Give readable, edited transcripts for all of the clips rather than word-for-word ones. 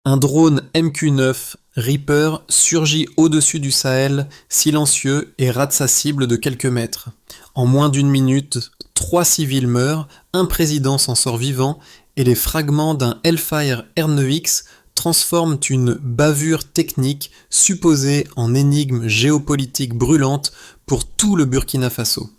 Un drone MQ-9 Reaper surgit au-dessus du Sahel, silencieux, et rate sa cible de quelques mètres. En moins d'une minute, 3 civils meurent, un président s'en sort vivant, et les fragments d'un Hellfire R9X transforment une bavure technique supposée en énigme géopolitique brûlante pour tout le Burkina Faso.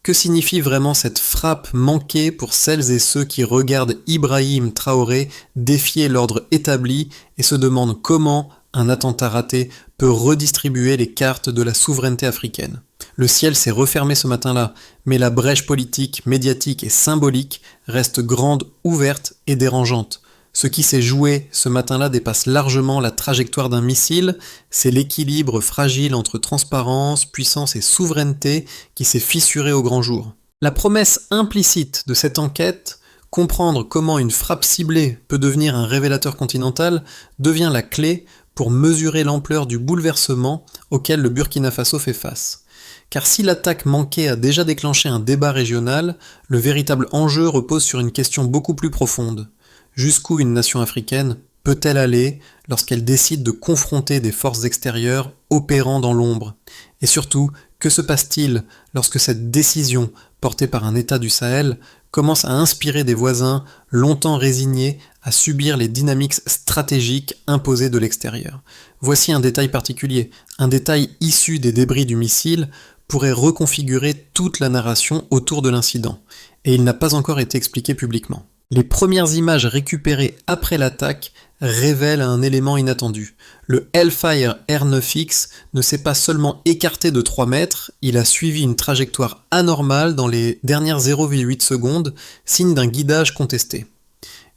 Que signifie vraiment cette frappe manquée pour celles et ceux qui regardent Ibrahim Traoré défier l'ordre établi et se demandent comment un attentat raté peut redistribuer les cartes de la souveraineté africaine? Le ciel s'est refermé ce matin-là, mais la brèche politique, médiatique et symbolique reste grande, ouverte et dérangeante. Ce qui s'est joué ce matin-là dépasse largement la trajectoire d'un missile, c'est l'équilibre fragile entre transparence, puissance et souveraineté qui s'est fissuré au grand jour. La promesse implicite de cette enquête, comprendre comment une frappe ciblée peut devenir un révélateur continental, devient la clé pour mesurer l'ampleur du bouleversement auquel le Burkina Faso fait face. Car si l'attaque manquée a déjà déclenché un débat régional, le véritable enjeu repose sur une question beaucoup plus profonde. Jusqu'où une nation africaine peut-elle aller lorsqu'elle décide de confronter des forces extérieures opérant dans l'ombre? Et surtout, que se passe-t-il lorsque cette décision, portée par un État du Sahel, commence à inspirer des voisins longtemps résignés à subir les dynamiques stratégiques imposées de l'extérieur? Voici un détail particulier. Un détail issu des débris du missile pourrait reconfigurer toute la narration autour de l'incident, et il n'a pas encore été expliqué publiquement. Les premières images récupérées après l'attaque révèlent un élément inattendu. Le Hellfire R9X ne s'est pas seulement écarté de 3 mètres, il a suivi une trajectoire anormale dans les dernières 0,8 secondes, signe d'un guidage contesté.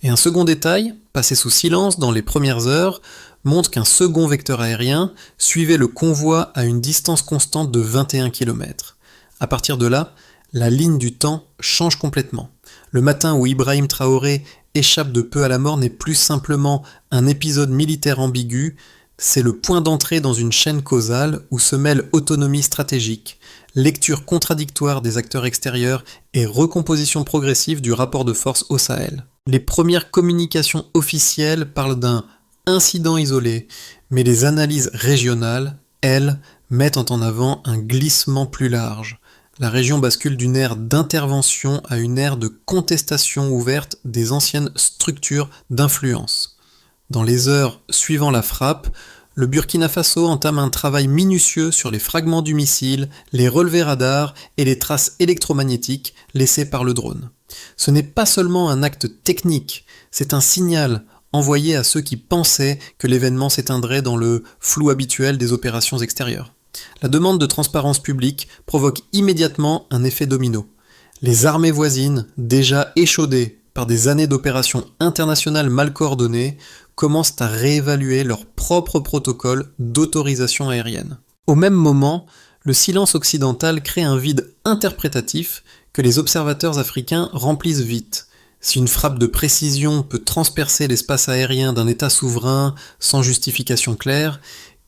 Et un second détail, passé sous silence dans les premières heures, montre qu'un second vecteur aérien suivait le convoi à une distance constante de 21 km. À partir de là, la ligne du temps change complètement. Le matin où Ibrahim Traoré échappe de peu à la mort n'est plus simplement un épisode militaire ambigu, c'est le point d'entrée dans une chaîne causale où se mêlent autonomie stratégique, lecture contradictoire des acteurs extérieurs et recomposition progressive du rapport de force au Sahel. Les premières communications officielles parlent d'un incident isolé, mais les analyses régionales, elles, mettent en avant un glissement plus large. La région bascule d'une ère d'intervention à une ère de contestation ouverte des anciennes structures d'influence. Dans les heures suivant la frappe, le Burkina Faso entame un travail minutieux sur les fragments du missile, les relevés radars et les traces électromagnétiques laissées par le drone. Ce n'est pas seulement un acte technique, c'est un signal envoyé à ceux qui pensaient que l'événement s'éteindrait dans le flou habituel des opérations extérieures. La demande de transparence publique provoque immédiatement un effet domino. Les armées voisines, déjà échaudées par des années d'opérations internationales mal coordonnées, commencent à réévaluer leurs propres protocoles d'autorisation aérienne. Au même moment, le silence occidental crée un vide interprétatif que les observateurs africains remplissent vite. Si une frappe de précision peut transpercer l'espace aérien d'un État souverain sans justification claire,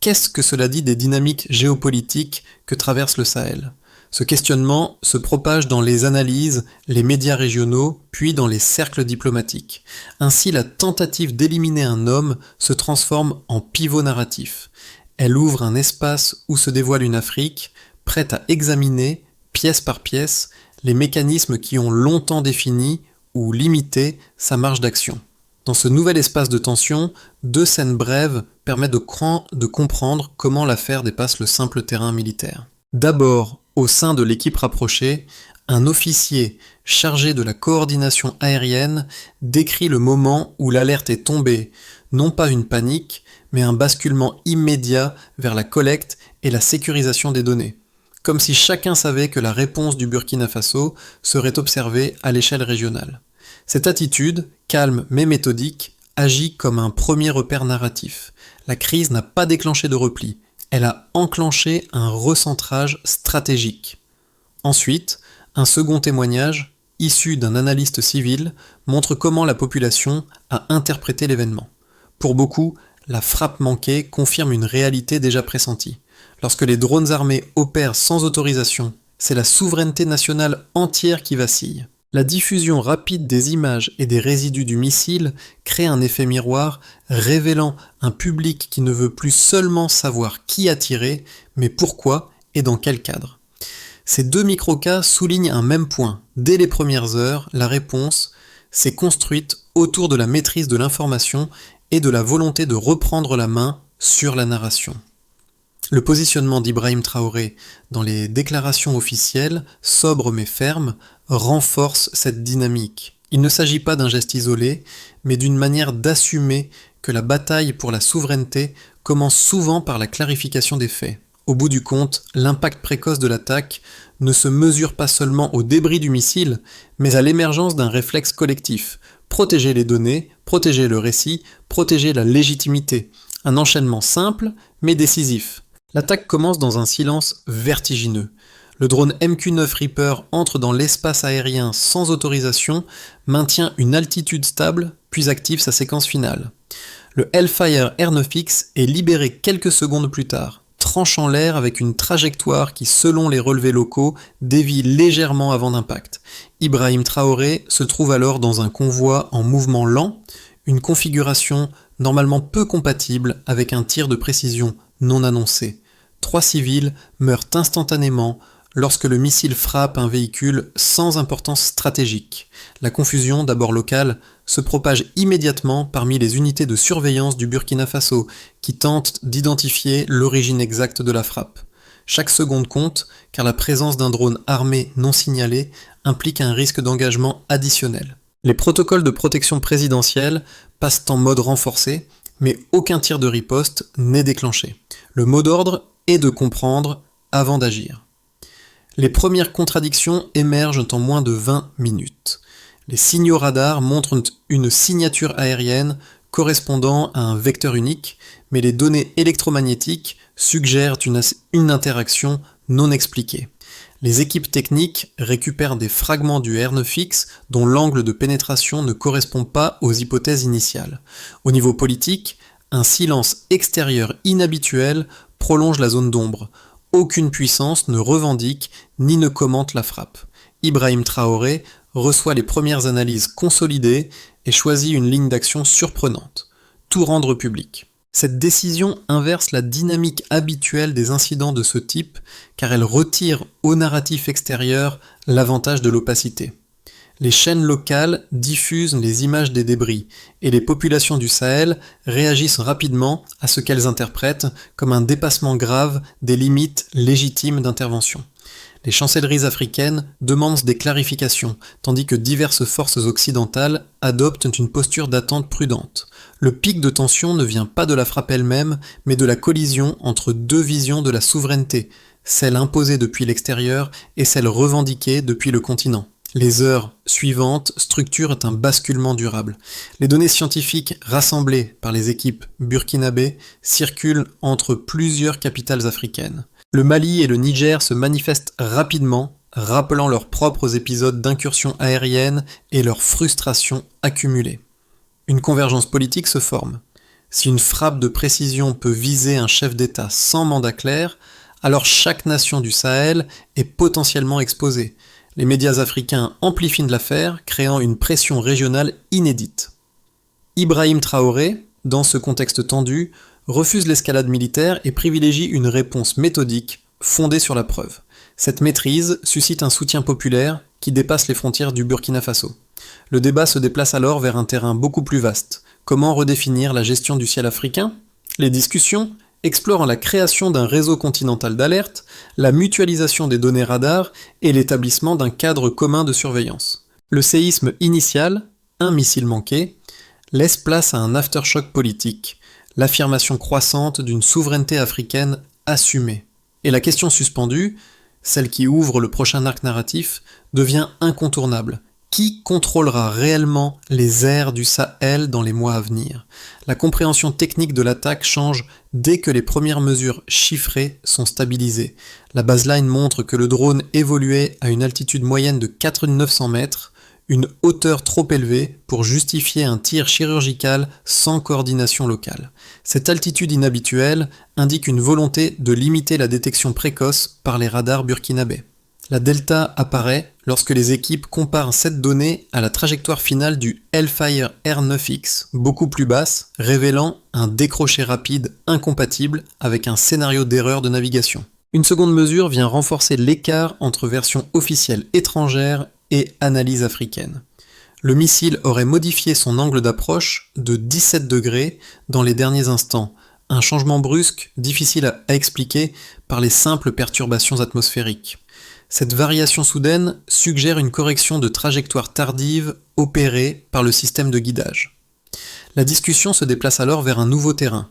qu'est-ce que cela dit des dynamiques géopolitiques que traverse le Sahel? Ce questionnement se propage dans les analyses, les médias régionaux, puis dans les cercles diplomatiques. Ainsi, la tentative d'éliminer un homme se transforme en pivot narratif. Elle ouvre un espace où se dévoile une Afrique, prête à examiner, pièce par pièce, les mécanismes qui ont longtemps défini ou limité sa marge d'action. Dans ce nouvel espace de tension, 2 scènes brèves permettent de comprendre comment l'affaire dépasse le simple terrain militaire. D'abord, au sein de l'équipe rapprochée, un officier chargé de la coordination aérienne décrit le moment où l'alerte est tombée, non pas une panique, mais un basculement immédiat vers la collecte et la sécurisation des données, comme si chacun savait que la réponse du Burkina Faso serait observée à l'échelle régionale. Cette attitude, calme mais méthodique, agit comme un premier repère narratif. La crise n'a pas déclenché de repli, elle a enclenché un recentrage stratégique. Ensuite, un second témoignage, issu d'un analyste civil, montre comment la population a interprété l'événement. Pour beaucoup, la frappe manquée confirme une réalité déjà pressentie. Lorsque les drones armés opèrent sans autorisation, c'est la souveraineté nationale entière qui vacille. La diffusion rapide des images et des résidus du missile crée un effet miroir, révélant un public qui ne veut plus seulement savoir qui a tiré, mais pourquoi et dans quel cadre. Ces deux microcas soulignent un même point. Dès les premières heures, la réponse s'est construite autour de la maîtrise de l'information et de la volonté de reprendre la main sur la narration. Le positionnement d'Ibrahim Traoré dans les déclarations officielles, sobres mais fermes, renforce cette dynamique. Il ne s'agit pas d'un geste isolé, mais d'une manière d'assumer que la bataille pour la souveraineté commence souvent par la clarification des faits. Au bout du compte, l'impact précoce de l'attaque ne se mesure pas seulement au débris du missile, mais à l'émergence d'un réflexe collectif. Protéger les données, protéger le récit, protéger la légitimité. Un enchaînement simple, mais décisif. L'attaque commence dans un silence vertigineux. Le drone MQ-9 Reaper entre dans l'espace aérien sans autorisation, maintient une altitude stable, puis active sa séquence finale. Le Hellfire Air9X est libéré quelques secondes plus tard, tranchant l'air avec une trajectoire qui, selon les relevés locaux, dévie légèrement avant d'impact. Ibrahim Traoré se trouve alors dans un convoi en mouvement lent, une configuration normalement peu compatible avec un tir de précision non annoncé. 3 civils meurent instantanément lorsque le missile frappe un véhicule sans importance stratégique. La confusion, d'abord locale, se propage immédiatement parmi les unités de surveillance du Burkina Faso, qui tentent d'identifier l'origine exacte de la frappe. Chaque seconde compte, car la présence d'un drone armé non signalé implique un risque d'engagement additionnel. Les protocoles de protection présidentielle passent en mode renforcé, mais aucun tir de riposte n'est déclenché. Le mot d'ordre est de comprendre avant d'agir. Les premières contradictions émergent en moins de 20 minutes. Les signaux radars montrent une signature aérienne correspondant à un vecteur unique, mais les données électromagnétiques suggèrent une interaction non expliquée. Les équipes techniques récupèrent des fragments du Air9X dont l'angle de pénétration ne correspond pas aux hypothèses initiales. Au niveau politique, un silence extérieur inhabituel prolonge la zone d'ombre. Aucune puissance ne revendique ni ne commente la frappe. Ibrahim Traoré reçoit les premières analyses consolidées et choisit une ligne d'action surprenante: tout rendre public. Cette décision inverse la dynamique habituelle des incidents de ce type, car elle retire au narratif extérieur l'avantage de l'opacité. Les chaînes locales diffusent les images des débris, et les populations du Sahel réagissent rapidement à ce qu'elles interprètent comme un dépassement grave des limites légitimes d'intervention. Les chancelleries africaines demandent des clarifications, tandis que diverses forces occidentales adoptent une posture d'attente prudente. Le pic de tension ne vient pas de la frappe elle-même, mais de la collision entre deux visions de la souveraineté, celle imposée depuis l'extérieur et celle revendiquée depuis le continent. Les heures suivantes structurent un basculement durable. Les données scientifiques rassemblées par les équipes burkinabées circulent entre plusieurs capitales africaines. Le Mali et le Niger se manifestent rapidement, rappelant leurs propres épisodes d'incursions aériennes et leurs frustrations accumulées. Une convergence politique se forme. Si une frappe de précision peut viser un chef d'État sans mandat clair, alors chaque nation du Sahel est potentiellement exposée. Les médias africains amplifient l'affaire, créant une pression régionale inédite. Ibrahim Traoré, dans ce contexte tendu, refuse l'escalade militaire et privilégie une réponse méthodique, fondée sur la preuve. Cette maîtrise suscite un soutien populaire qui dépasse les frontières du Burkina Faso. Le débat se déplace alors vers un terrain beaucoup plus vaste. Comment redéfinir la gestion du ciel africain ? Les discussions explorant la création d'un réseau continental d'alerte, la mutualisation des données radars et l'établissement d'un cadre commun de surveillance. Le séisme initial, un missile manqué, laisse place à un aftershock politique, l'affirmation croissante d'une souveraineté africaine assumée. Et la question suspendue, celle qui ouvre le prochain arc narratif, devient incontournable. Qui contrôlera réellement les airs du Sahel dans les mois à venir ? La compréhension technique de l'attaque change dès que les premières mesures chiffrées sont stabilisées. La baseline montre que le drone évoluait à une altitude moyenne de 4900 mètres, une hauteur trop élevée pour justifier un tir chirurgical sans coordination locale. Cette altitude inhabituelle indique une volonté de limiter la détection précoce par les radars burkinabés. La delta apparaît lorsque les équipes comparent cette donnée à la trajectoire finale du Hellfire R9X, beaucoup plus basse, révélant un décroché rapide incompatible avec un scénario d'erreur de navigation. Une seconde mesure vient renforcer l'écart entre version officielle étrangère et analyse africaine. Le missile aurait modifié son angle d'approche de 17 degrés dans les derniers instants, un changement brusque difficile à expliquer par les simples perturbations atmosphériques. Cette variation soudaine suggère une correction de trajectoire tardive opérée par le système de guidage. La discussion se déplace alors vers un nouveau terrain.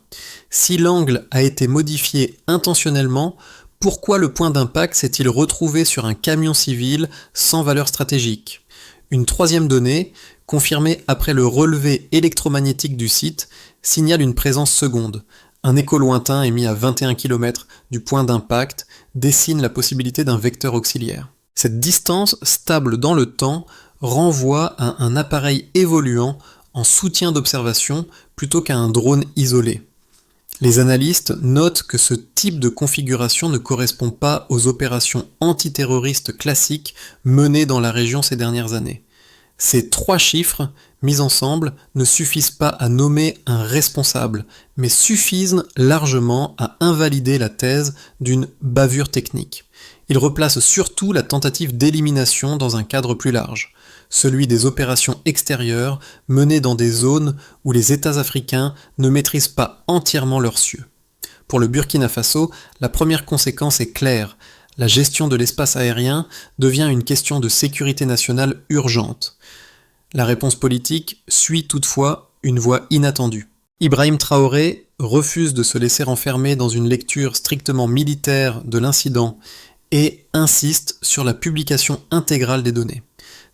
Si l'angle a été modifié intentionnellement, pourquoi le point d'impact s'est-il retrouvé sur un camion civil sans valeur stratégique ? Une troisième donnée, confirmée après le relevé électromagnétique du site, signale une présence seconde. Un écho lointain émis à 21 km du point d'impact dessine la possibilité d'un vecteur auxiliaire. Cette distance stable dans le temps renvoie à un appareil évoluant en soutien d'observation plutôt qu'à un drone isolé. Les analystes notent que ce type de configuration ne correspond pas aux opérations antiterroristes classiques menées dans la région ces dernières années. Ces trois chiffres, mis ensemble, ne suffisent pas à nommer un responsable, mais suffisent largement à invalider la thèse d'une bavure technique. Ils replacent surtout la tentative d'élimination dans un cadre plus large, celui des opérations extérieures menées dans des zones où les États africains ne maîtrisent pas entièrement leurs cieux. Pour le Burkina Faso, la première conséquence est claire. La gestion de l'espace aérien devient une question de sécurité nationale urgente. La réponse politique suit toutefois une voie inattendue. Ibrahim Traoré refuse de se laisser enfermer dans une lecture strictement militaire de l'incident et insiste sur la publication intégrale des données.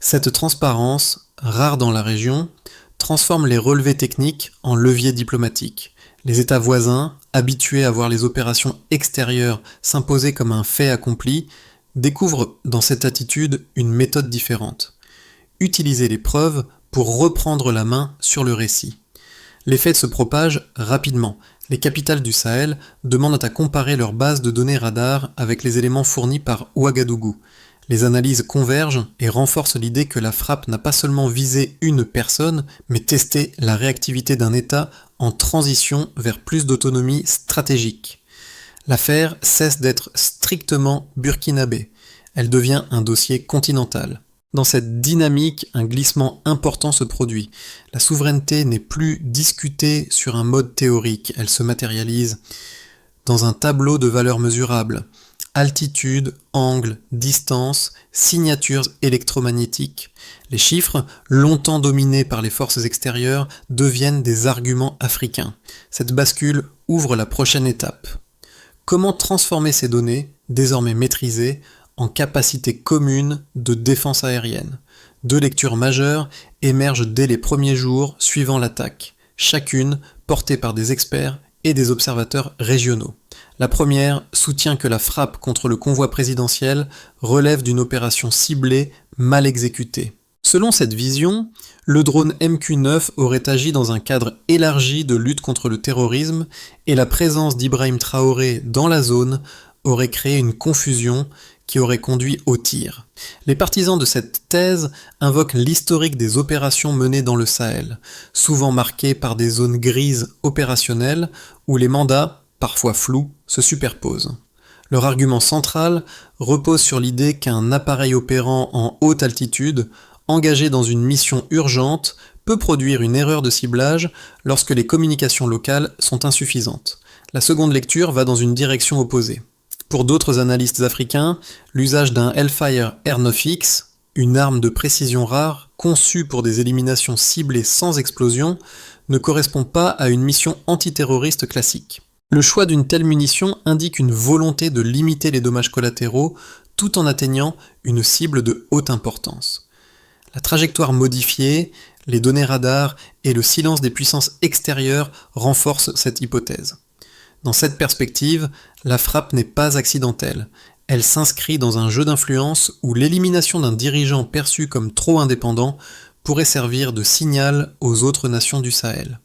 Cette transparence, rare dans la région, transforme les relevés techniques en leviers diplomatiques. Les États voisins, habitués à voir les opérations extérieures s'imposer comme un fait accompli, découvrent dans cette attitude une méthode différente. Utiliser les preuves pour reprendre la main sur le récit. Les faits se propagent rapidement. Les capitales du Sahel demandent à comparer leurs bases de données radar avec les éléments fournis par Ouagadougou. Les analyses convergent et renforcent l'idée que la frappe n'a pas seulement visé une personne, mais testé la réactivité d'un État en transition vers plus d'autonomie stratégique. L'affaire cesse d'être strictement burkinabé. Elle devient un dossier continental. Dans cette dynamique, un glissement important se produit. La souveraineté n'est plus discutée sur un mode théorique, elle se matérialise dans un tableau de valeurs mesurables. Altitude, angle, distance, signatures électromagnétiques. Les chiffres, longtemps dominés par les forces extérieures, deviennent des arguments africains. Cette bascule ouvre la prochaine étape. Comment transformer ces données, désormais maîtrisées, en capacité commune de défense aérienne? Deux lectures majeures émergent dès les premiers jours suivant l'attaque, chacune portée par des experts et des observateurs régionaux. La première soutient que la frappe contre le convoi présidentiel relève d'une opération ciblée mal exécutée. Selon cette vision, le drone MQ-9 aurait agi dans un cadre élargi de lutte contre le terrorisme et la présence d'Ibrahim Traoré dans la zone aurait créé une confusion qui aurait conduit au tir. Les partisans de cette thèse invoquent l'historique des opérations menées dans le Sahel, souvent marquées par des zones grises opérationnelles où les mandats, parfois flous, se superposent. Leur argument central repose sur l'idée qu'un appareil opérant en haute altitude, engagé dans une mission urgente, peut produire une erreur de ciblage lorsque les communications locales sont insuffisantes. La seconde lecture va dans une direction opposée. Pour d'autres analystes africains, l'usage d'un Hellfire R9X, une arme de précision rare conçue pour des éliminations ciblées sans explosion, ne correspond pas à une mission antiterroriste classique. Le choix d'une telle munition indique une volonté de limiter les dommages collatéraux tout en atteignant une cible de haute importance. La trajectoire modifiée, les données radar et le silence des puissances extérieures renforcent cette hypothèse. Dans cette perspective, la frappe n'est pas accidentelle. Elle s'inscrit dans un jeu d'influence où l'élimination d'un dirigeant perçu comme trop indépendant pourrait servir de signal aux autres nations du Sahel.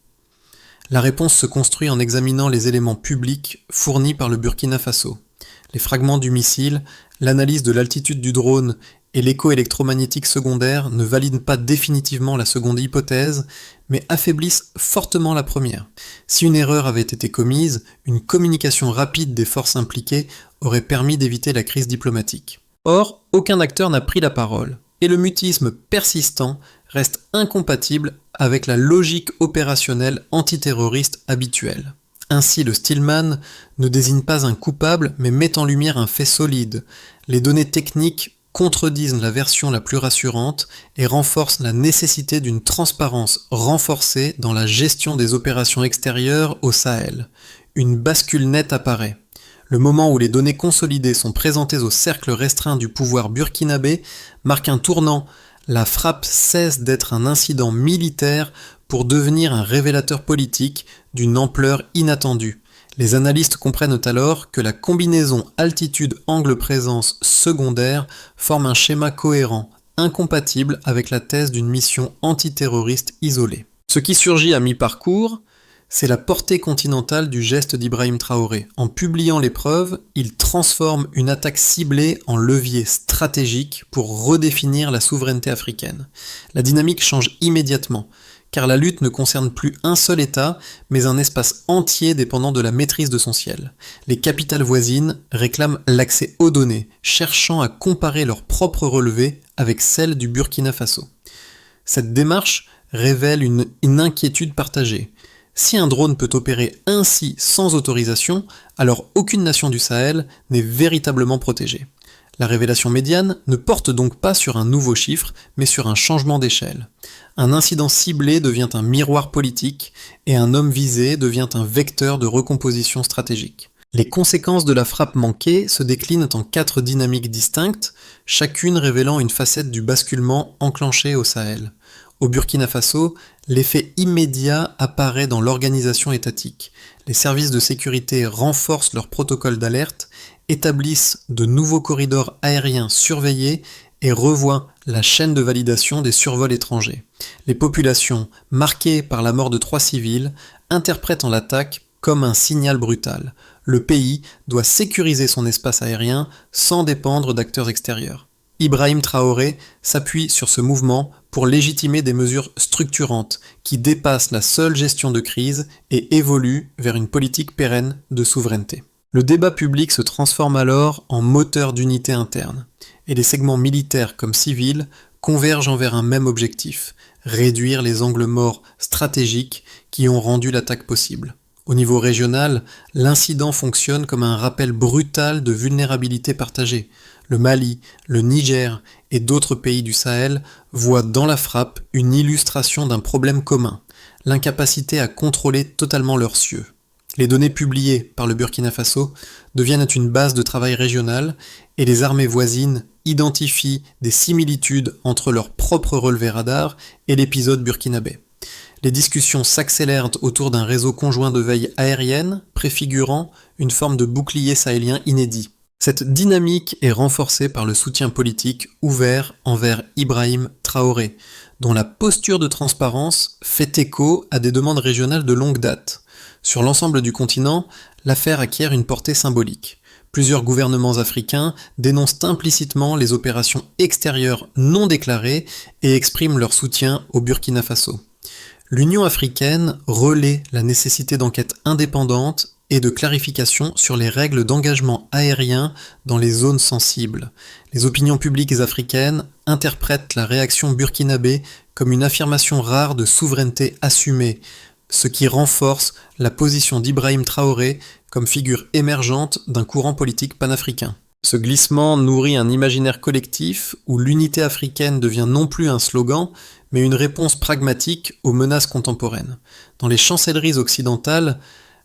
La réponse se construit en examinant les éléments publics fournis par le Burkina Faso. Les fragments du missile, l'analyse de l'altitude du drone et l'écho électromagnétique secondaire ne valident pas définitivement la seconde hypothèse, mais affaiblissent fortement la première. Si une erreur avait été commise, une communication rapide des forces impliquées aurait permis d'éviter la crise diplomatique. Or, aucun acteur n'a pris la parole, et le mutisme persistant reste incompatible avec la logique opérationnelle antiterroriste habituelle. Ainsi, le Stillman ne désigne pas un coupable, mais met en lumière un fait solide. Les données techniques contredisent la version la plus rassurante et renforcent la nécessité d'une transparence renforcée dans la gestion des opérations extérieures au Sahel. Une bascule nette apparaît. Le moment où les données consolidées sont présentées au cercle restreint du pouvoir burkinabé marque un tournant. La frappe cesse d'être un incident militaire pour devenir un révélateur politique d'une ampleur inattendue. Les analystes comprennent alors que la combinaison altitude-angle-présence secondaire forme un schéma cohérent, incompatible avec la thèse d'une mission antiterroriste isolée. Ce qui surgit à mi-parcours, c'est la portée continentale du geste d'Ibrahim Traoré. En publiant les preuves, il transforme une attaque ciblée en levier stratégique pour redéfinir la souveraineté africaine. La dynamique change immédiatement, car la lutte ne concerne plus un seul État, mais un espace entier dépendant de la maîtrise de son ciel. Les capitales voisines réclament l'accès aux données, cherchant à comparer leurs propres relevés avec celles du Burkina Faso. Cette démarche révèle une inquiétude partagée. Si un drone peut opérer ainsi sans autorisation, alors aucune nation du Sahel n'est véritablement protégée. La révélation médiane ne porte donc pas sur un nouveau chiffre, mais sur un changement d'échelle. Un incident ciblé devient un miroir politique, et un homme visé devient un vecteur de recomposition stratégique. Les conséquences de la frappe manquée se déclinent en 4 dynamiques distinctes, chacune révélant une facette du basculement enclenché au Sahel. Au Burkina Faso, l'effet immédiat apparaît dans l'organisation étatique. Les services de sécurité renforcent leurs protocoles d'alerte, établissent de nouveaux corridors aériens surveillés et revoient la chaîne de validation des survols étrangers. Les populations, marquées par la mort de 3 civils, interprètent l'attaque comme un signal brutal. Le pays doit sécuriser son espace aérien sans dépendre d'acteurs extérieurs. Ibrahim Traoré s'appuie sur ce mouvement pour légitimer des mesures structurantes qui dépassent la seule gestion de crise et évoluent vers une politique pérenne de souveraineté. Le débat public se transforme alors en moteur d'unité interne, et les segments militaires comme civils convergent vers un même objectif, réduire les angles morts stratégiques qui ont rendu l'attaque possible. Au niveau régional, l'incident fonctionne comme un rappel brutal de vulnérabilité partagée. Le Mali, le Niger et d'autres pays du Sahel voient dans la frappe une illustration d'un problème commun, l'incapacité à contrôler totalement leurs cieux. Les données publiées par le Burkina Faso deviennent une base de travail régionale et les armées voisines identifient des similitudes entre leur propre relevé radar et l'épisode burkinabé. Les discussions s'accélèrent autour d'un réseau conjoint de veille aérienne, préfigurant une forme de bouclier sahélien inédit. Cette dynamique est renforcée par le soutien politique ouvert envers Ibrahim Traoré, dont la posture de transparence fait écho à des demandes régionales de longue date. Sur l'ensemble du continent, l'affaire acquiert une portée symbolique. Plusieurs gouvernements africains dénoncent implicitement les opérations extérieures non déclarées et expriment leur soutien au Burkina Faso. L'Union africaine relaie la nécessité d'enquêtes indépendantes et de clarification sur les règles d'engagement aérien dans les zones sensibles. Les opinions publiques africaines interprètent la réaction burkinabé comme une affirmation rare de souveraineté assumée, ce qui renforce la position d'Ibrahim Traoré comme figure émergente d'un courant politique panafricain. Ce glissement nourrit un imaginaire collectif où l'unité africaine devient non plus un slogan, mais une réponse pragmatique aux menaces contemporaines. Dans les chancelleries occidentales,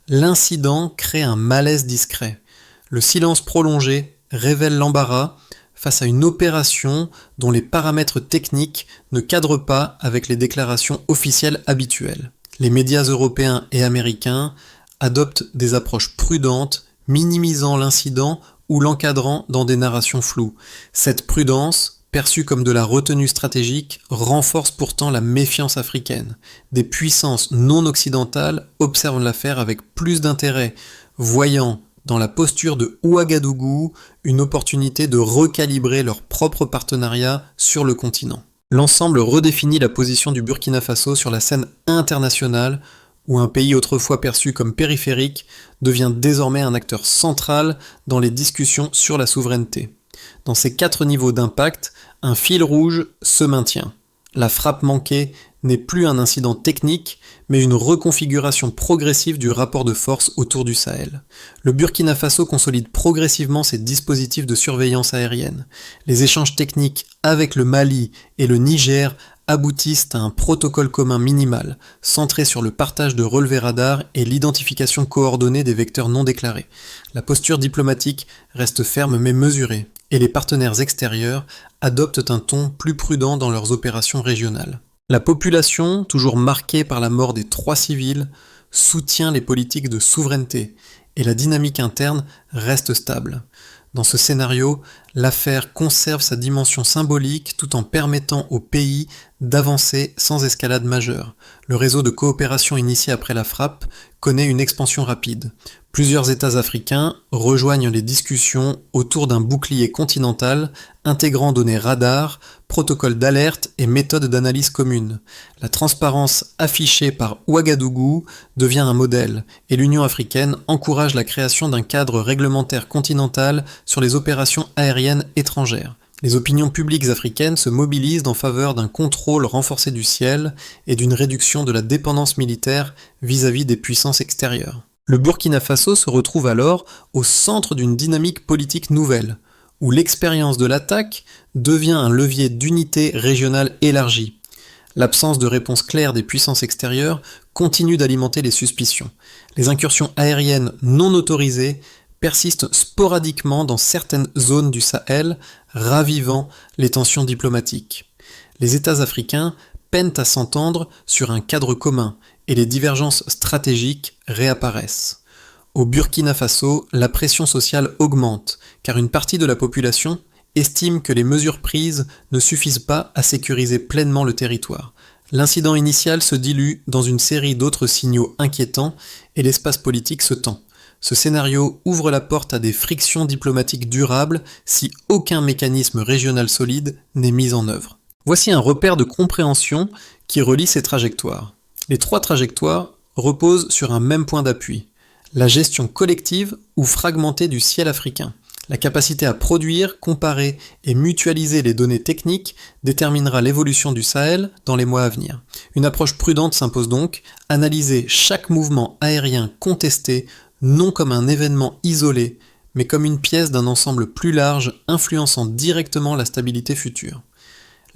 l'incident crée un malaise discret. Le silence prolongé révèle l'embarras face à une opération dont les paramètres techniques ne cadrent pas avec les déclarations officielles habituelles. Les médias européens et américains adoptent des approches prudentes, minimisant l'incident ou l'encadrant dans des narrations floues. Cette prudence, perçue comme de la retenue stratégique, renforce pourtant la méfiance africaine. Des puissances non occidentales observent l'affaire avec plus d'intérêt, voyant dans la posture de Ouagadougou, une opportunité de recalibrer leur propre partenariat sur le continent. L'ensemble redéfinit la position du Burkina Faso sur la scène internationale, où un pays autrefois perçu comme périphérique devient désormais un acteur central dans les discussions sur la souveraineté. Dans ces 4 niveaux d'impact, un fil rouge se maintient. La frappe manquée n'est plus un incident technique, mais une reconfiguration progressive du rapport de force autour du Sahel. Le Burkina Faso consolide progressivement ses dispositifs de surveillance aérienne. Les échanges techniques avec le Mali et le Niger aboutissent à un protocole commun minimal, centré sur le partage de relevés radars et l'identification coordonnée des vecteurs non déclarés. La posture diplomatique reste ferme mais mesurée, et les partenaires extérieurs adoptent un ton plus prudent dans leurs opérations régionales. La population, toujours marquée par la mort des 3 civils, soutient les politiques de souveraineté, et la dynamique interne reste stable. Dans ce scénario, l'affaire conserve sa dimension symbolique tout en permettant au pays d'avancer sans escalade majeure. Le réseau de coopération initié après la frappe connaît une expansion rapide. Plusieurs États africains rejoignent les discussions autour d'un bouclier continental intégrant données radars, protocoles d'alerte et méthodes d'analyse communes. La transparence affichée par Ouagadougou devient un modèle et l'Union africaine encourage la création d'un cadre réglementaire continental sur les opérations aériennes étrangères. Les opinions publiques africaines se mobilisent en faveur d'un contrôle renforcé du ciel et d'une réduction de la dépendance militaire vis-à-vis des puissances extérieures. Le Burkina Faso se retrouve alors au centre d'une dynamique politique nouvelle, où l'expérience de l'attaque devient un levier d'unité régionale élargie. L'absence de réponse claire des puissances extérieures continue d'alimenter les suspicions. Les incursions aériennes non autorisées persistent sporadiquement dans certaines zones du Sahel, ravivant les tensions diplomatiques. Les États africains peinent à s'entendre sur un cadre commun et les divergences stratégiques réapparaissent. Au Burkina Faso, la pression sociale augmente, car une partie de la population estime que les mesures prises ne suffisent pas à sécuriser pleinement le territoire. L'incident initial se dilue dans une série d'autres signaux inquiétants et l'espace politique se tend. Ce scénario ouvre la porte à des frictions diplomatiques durables si aucun mécanisme régional solide n'est mis en œuvre. Voici un repère de compréhension qui relie ces trajectoires. Les 3 trajectoires reposent sur un même point d'appui, la gestion collective ou fragmentée du ciel africain. La capacité à produire, comparer et mutualiser les données techniques déterminera l'évolution du Sahel dans les mois à venir. Une approche prudente s'impose donc, analyser chaque mouvement aérien contesté non comme un événement isolé, mais comme une pièce d'un ensemble plus large influençant directement la stabilité future.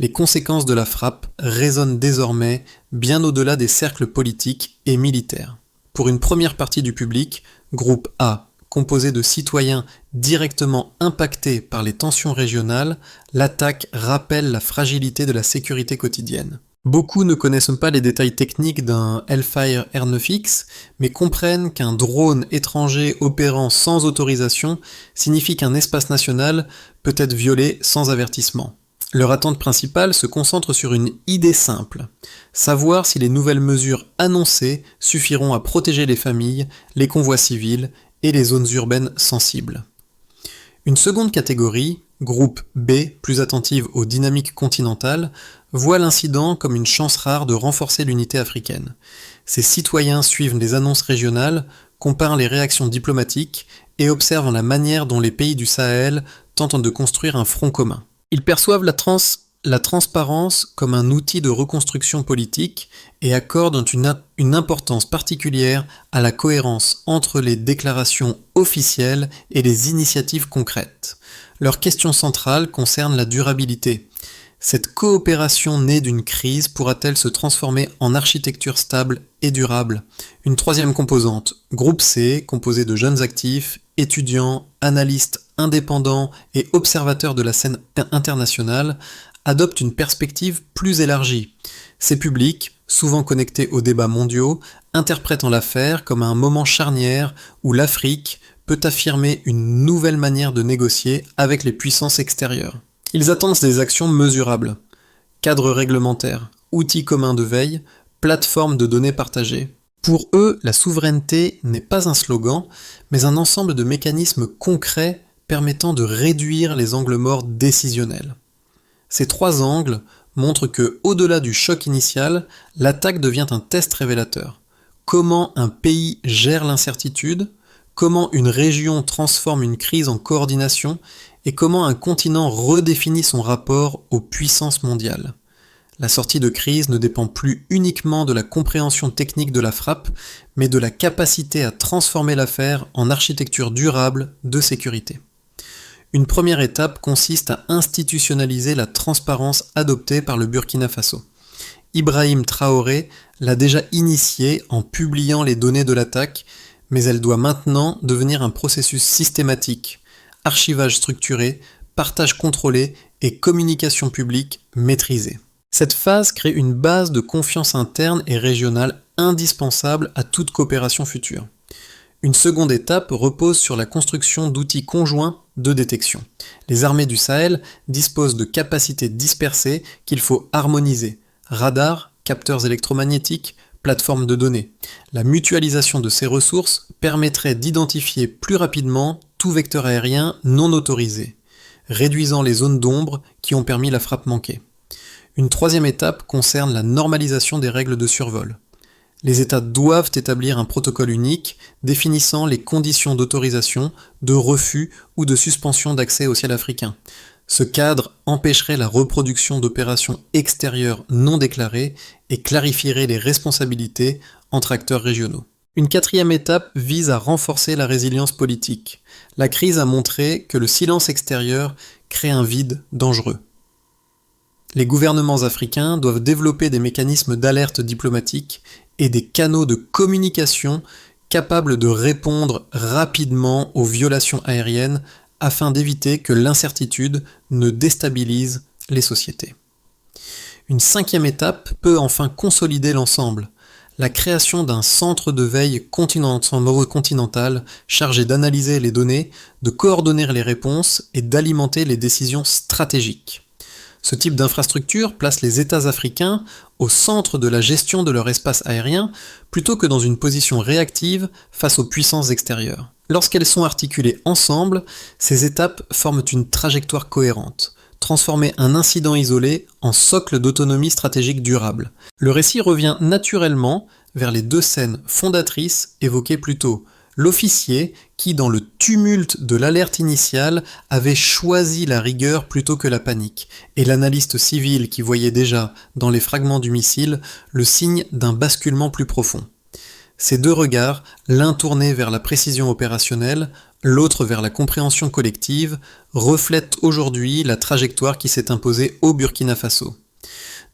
Les conséquences de la frappe résonnent désormais bien au-delà des cercles politiques et militaires. Pour une première partie du public, groupe A, composé de citoyens directement impactés par les tensions régionales, l'attaque rappelle la fragilité de la sécurité quotidienne. Beaucoup ne connaissent pas les détails techniques d'un Hellfire Air9X, mais comprennent qu'un drone étranger opérant sans autorisation signifie qu'un espace national peut être violé sans avertissement. Leur attente principale se concentre sur une idée simple, savoir si les nouvelles mesures annoncées suffiront à protéger les familles, les convois civils et les zones urbaines sensibles. Une seconde catégorie, groupe B, plus attentive aux dynamiques continentales, voit l'incident comme une chance rare de renforcer l'unité africaine. Ces citoyens suivent les annonces régionales, comparent les réactions diplomatiques et observent la manière dont les pays du Sahel tentent de construire un front commun. Ils perçoivent la transparence comme un outil de reconstruction politique et accordent une importance particulière à la cohérence entre les déclarations officielles et les initiatives concrètes. Leur question centrale concerne la durabilité. Cette coopération née d'une crise pourra-t-elle se transformer en architecture stable et durable ? Une troisième composante, groupe C, composé de jeunes actifs, étudiants, analystes indépendants et observateurs de la scène internationale, adopte une perspective plus élargie. Ces publics, souvent connectés aux débats mondiaux, interprétant l'affaire comme un moment charnière où l'Afrique peut affirmer une nouvelle manière de négocier avec les puissances extérieures. Ils attendent des actions mesurables, cadre réglementaire, outils communs de veille, plateformes de données partagées. Pour eux, la souveraineté n'est pas un slogan, mais un ensemble de mécanismes concrets permettant de réduire les angles morts décisionnels. Ces 3 angles montrent que, au-delà du choc initial, l'attaque devient un test révélateur. Comment un pays gère l'incertitude, comment une région transforme une crise en coordination, et comment un continent redéfinit son rapport aux puissances mondiales. La sortie de crise ne dépend plus uniquement de la compréhension technique de la frappe, mais de la capacité à transformer l'affaire en architecture durable de sécurité. Une première étape consiste à institutionnaliser la transparence adoptée par le Burkina Faso. Ibrahim Traoré l'a déjà initiée en publiant les données de l'attaque, mais elle doit maintenant devenir un processus systématique, archivage structuré, partage contrôlé et communication publique maîtrisée. Cette phase crée une base de confiance interne et régionale indispensable à toute coopération future. Une seconde étape repose sur la construction d'outils conjoints de détection. Les armées du Sahel disposent de capacités dispersées qu'il faut harmoniser. Radars, capteurs électromagnétiques, plateformes de données. La mutualisation de ces ressources permettrait d'identifier plus rapidement tout vecteur aérien non autorisé, réduisant les zones d'ombre qui ont permis la frappe manquée. Une troisième étape concerne la normalisation des règles de survol. Les États doivent établir un protocole unique définissant les conditions d'autorisation, de refus ou de suspension d'accès au ciel africain. Ce cadre empêcherait la reproduction d'opérations extérieures non déclarées et clarifierait les responsabilités entre acteurs régionaux. Une quatrième étape vise à renforcer la résilience politique. La crise a montré que le silence extérieur crée un vide dangereux. Les gouvernements africains doivent développer des mécanismes d'alerte diplomatique et des canaux de communication capables de répondre rapidement aux violations aériennes afin d'éviter que l'incertitude ne déstabilise les sociétés. Une cinquième étape peut enfin consolider l'ensemble, la création d'un centre de veille continental chargé d'analyser les données, de coordonner les réponses et d'alimenter les décisions stratégiques. Ce type d'infrastructure place les États africains au centre de la gestion de leur espace aérien plutôt que dans une position réactive face aux puissances extérieures. Lorsqu'elles sont articulées ensemble, ces étapes forment une trajectoire cohérente, transformer un incident isolé en socle d'autonomie stratégique durable. Le récit revient naturellement vers les 2 scènes fondatrices évoquées plus tôt. L'officier qui, dans le tumulte de l'alerte initiale, avait choisi la rigueur plutôt que la panique, et l'analyste civil qui voyait déjà, dans les fragments du missile, le signe d'un basculement plus profond. Ces 2 regards, l'un tourné vers la précision opérationnelle, l'autre vers la compréhension collective, reflètent aujourd'hui la trajectoire qui s'est imposée au Burkina Faso.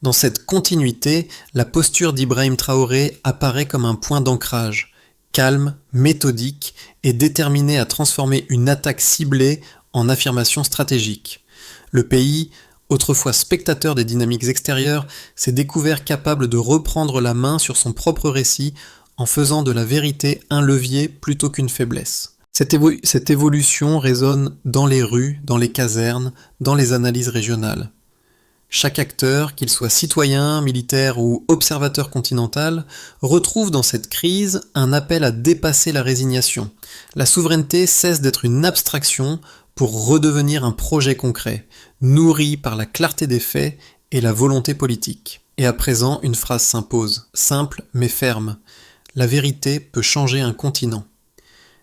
Dans cette continuité, la posture d'Ibrahim Traoré apparaît comme un point d'ancrage, calme, méthodique et déterminé à transformer une attaque ciblée en affirmation stratégique. Le pays, autrefois spectateur des dynamiques extérieures, s'est découvert capable de reprendre la main sur son propre récit en faisant de la vérité un levier plutôt qu'une faiblesse. Cette évolution résonne dans les rues, dans les casernes, dans les analyses régionales. Chaque acteur, qu'il soit citoyen, militaire ou observateur continental, retrouve dans cette crise un appel à dépasser la résignation. La souveraineté cesse d'être une abstraction pour redevenir un projet concret, nourri par la clarté des faits et la volonté politique. Et à présent, une phrase s'impose, simple mais ferme. La vérité peut changer un continent.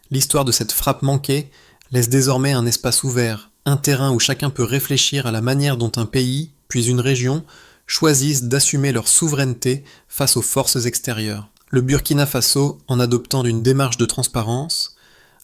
L'histoire de cette frappe manquée laisse désormais un espace ouvert, un terrain où chacun peut réfléchir à la manière dont un pays, puis une région, choisissent d'assumer leur souveraineté face aux forces extérieures. Le Burkina Faso, en adoptant une démarche de transparence,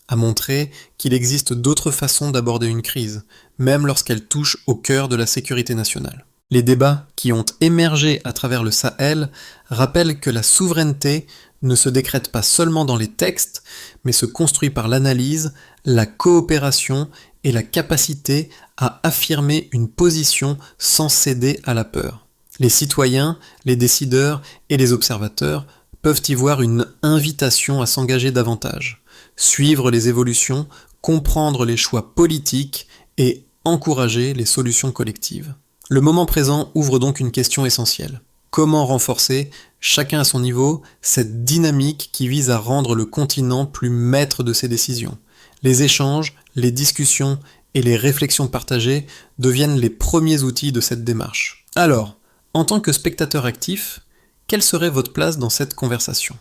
a montré qu'il existe d'autres façons d'aborder une crise, même lorsqu'elle touche au cœur de la sécurité nationale. Les débats qui ont émergé à travers le Sahel rappellent que la souveraineté ne se décrète pas seulement dans les textes, mais se construit par l'analyse, la coopération et la capacité à affirmer une position sans céder à la peur. Les citoyens, les décideurs et les observateurs peuvent y voir une invitation à s'engager davantage, suivre les évolutions, comprendre les choix politiques et encourager les solutions collectives. Le moment présent ouvre donc une question essentielle. Comment renforcer, chacun à son niveau, cette dynamique qui vise à rendre le continent plus maître de ses décisions? Les échanges, les discussions et les réflexions partagées deviennent les premiers outils de cette démarche. Alors, en tant que spectateur actif, quelle serait votre place dans cette conversation ?